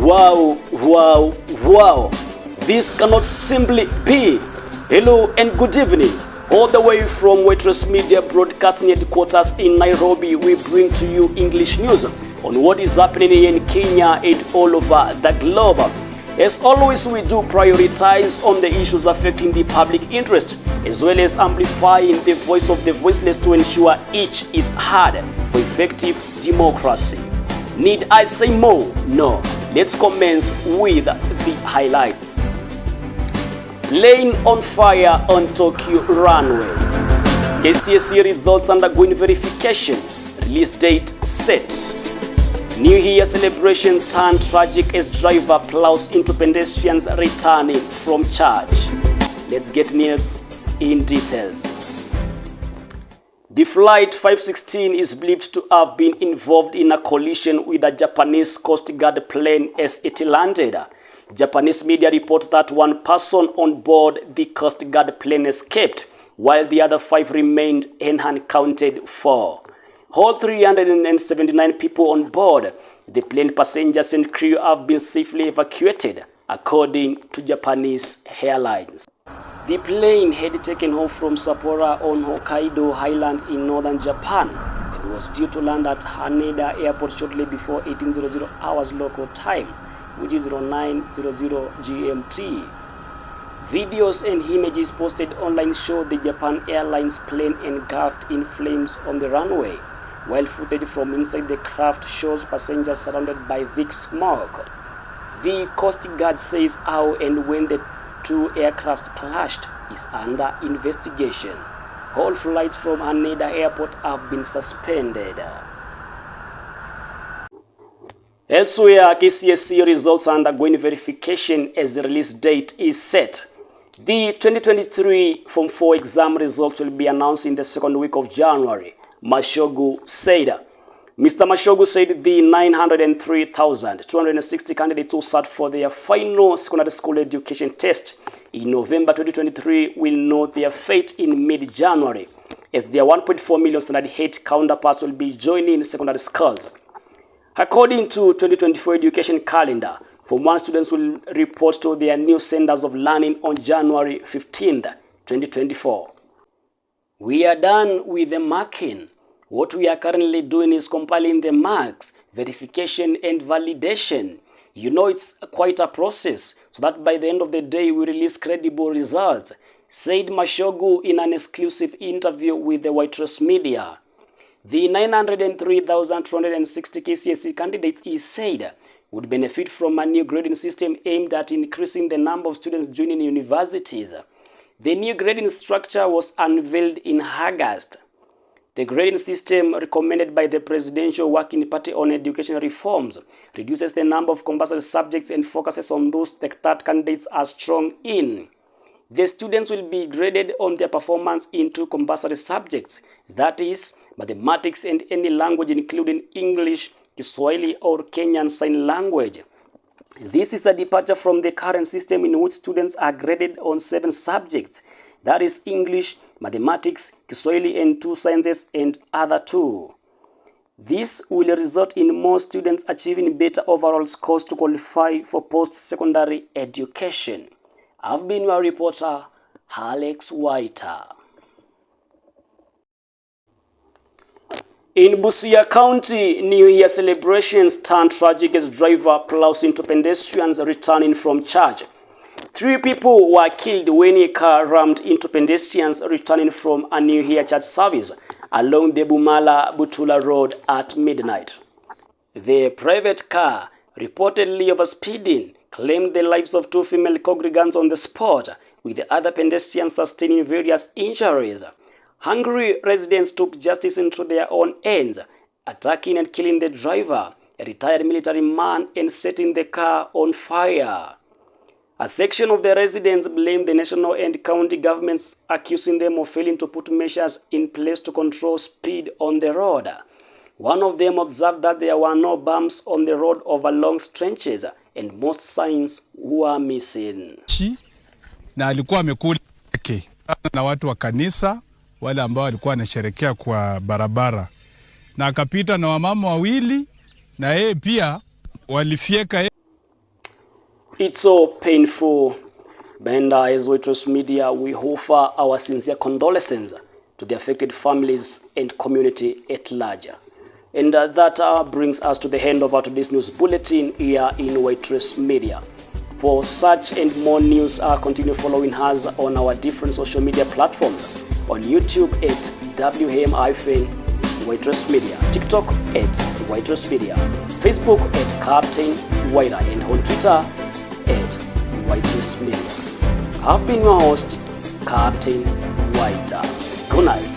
Wow, wow, wow. This cannot simply be. Hello and good evening. All the way from Waitress Media Broadcasting Headquarters in Nairobi, we bring to you English news on what is happening in Kenya and all over the globe. As always, we do prioritize on the issues affecting the public interest, as well as amplifying the voice of the voiceless to ensure each is heard for effective democracy. Need I say more? No. Let's commence with the highlights. Plane on fire on Tokyo runway. KCSE results undergoing verification. Release date set. New Year celebration turned tragic as driver plows into pedestrians returning from church. Let's get news in details. The flight 516 is believed to have been involved in a collision with a Japanese Coast Guard plane as it landed. Japanese media report that one person on board the Coast Guard plane escaped, while the other 5 remained unaccounted for. All 379 people on board the plane, passengers and crew, have been safely evacuated, according to Japanese airlines. The plane had taken off from Sapporo on Hokkaido Island in northern Japan and was due to land at Haneda Airport shortly before 1800 hours local time, which is 0900 GMT. Videos and images posted online show the Japan Airlines plane engulfed in flames on the runway, while footage from inside the craft shows passengers surrounded by thick smoke. The Coast Guard says how and when the 2 aircrafts clashed is under investigation. All flights from Haneda Airport have been suspended. Elsewhere, KCSE results are undergoing verification as the release date is set. The 2023 Form 4 exam results will be announced in the second week of January, Mashogu said. Mr. Mashogu said the 903,260 candidates who sat for their final secondary school education test in November 2023 will know their fate in mid-January, as their 1.4 million standard 8 counterparts will be joining secondary schools. According to 2024 education calendar, Form 1 students will report to their new centers of learning on January 15th, 2024. We are done with the marking. What we are currently doing is compiling the marks, verification and validation. You know, it's quite a process, so that by the end of the day we release credible results, said Mashogu in an exclusive interview with the Waitress Media. The 903,260 KCSE candidates, he said, would benefit from a new grading system aimed at increasing the number of students joining universities. The new grading structure was unveiled in August. The grading system recommended by the Presidential Working Party on Education Reforms reduces the number of compulsory subjects and focuses on those that candidates are strong in. The students will be graded on their performance in 2 compulsory subjects, that is, mathematics and any language including English, Kiswahili or Kenyan Sign Language. This is a departure from the current system in which students are graded on 7 subjects, that is English, mathematics, Kiswahili and 2 sciences and other 2. This will result in more students achieving better overall scores to qualify for post-secondary education. I've been your reporter, Alex Whiter. In Busia County, New Year celebrations turned tragic as driver plows into pedestrians returning from church. 3 people were killed when a car rammed into pedestrians returning from a New Year church service along the Bumala-Butula Road at midnight. The private car, reportedly overspeeding, claimed the lives of 2 female congregants on the spot, with the other pedestrians sustaining various injuries. Hungry residents took justice into their own hands, attacking and killing the driver, a retired military man, and setting the car on fire. A section of the residents blamed the national and county governments, accusing them of failing to put measures in place to control speed on the road. One of them observed that there were no bumps on the road over long stretches and most signs were missing. Na alikuwa amekula na watu wa kanisa wale ambao walikuwa wanasherehekea kwa barabara, na akapita na wamama wawili na yeye pia walifyeka It's so painful. And as Waitress Media, we offer our sincere condolences to the affected families and community at large. And that brings us to the end of our today's news bulletin here in Waitress Media. For such and more news, continue following us on our different social media platforms. On YouTube at WM-Waitress Media, TikTok at Waitress Media, Facebook at Captain Waiter, and on Twitter at Waitress Media. I've been your host, Captain Waiter. Good night.